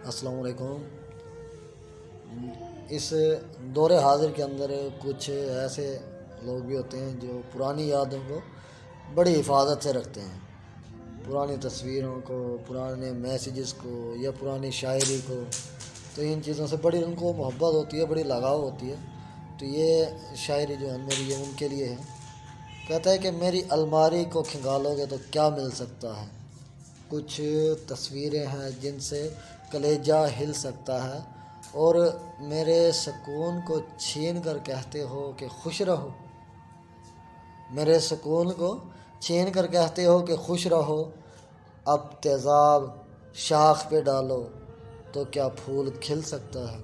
السلام علیکم۔ اس دور حاضر کے اندر کچھ ایسے لوگ بھی ہوتے ہیں جو پرانی یادوں کو بڑی حفاظت سے رکھتے ہیں، پرانی تصویروں کو، پرانے میسیجز کو یا پرانی شاعری کو، تو ان چیزوں سے بڑی ان کو محبت ہوتی ہے، بڑی لگاؤ ہوتی ہے۔ تو یہ شاعری جو ہے میری یہ ان کے لیے ہے۔ کہتا ہے کہ میری الماری کو کھنگالو گے تو کیا مل سکتا ہے، کچھ تصویریں ہیں جن سے کلیجہ ہل سکتا ہے، اور میرے سکون کو چھین کر کہتے ہو کہ خوش رہو، میرے سکون کو چھین کر کہتے ہو کہ خوش رہو، اب تیزاب شاخ پہ ڈالو تو کیا پھول کھل سکتا ہے۔